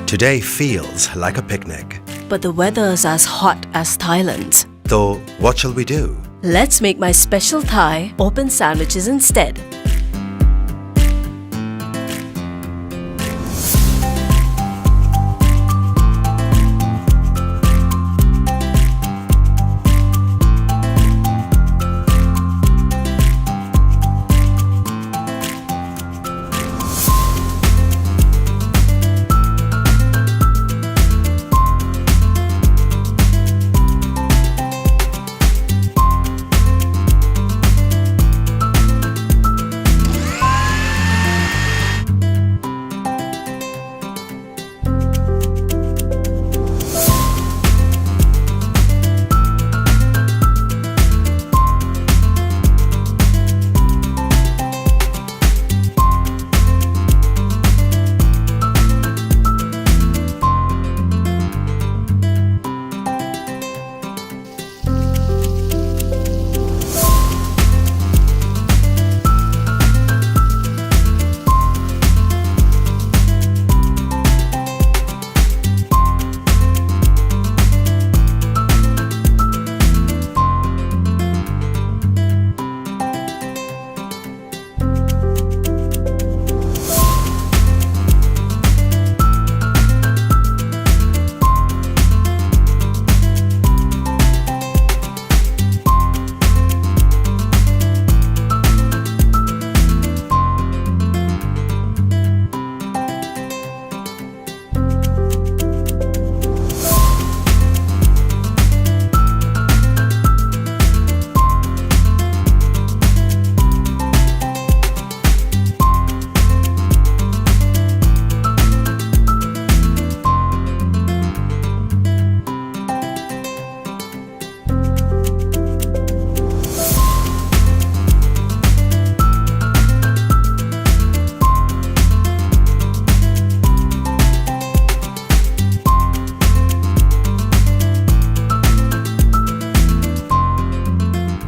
Today feels like a picnic. But the weather's as hot as Thailand's. Though, what shall we do? Let's make my special Thai open sandwiches instead.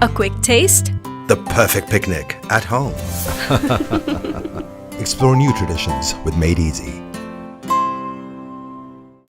A quick taste? The perfect picnic at home. Explore new traditions with Made Easy.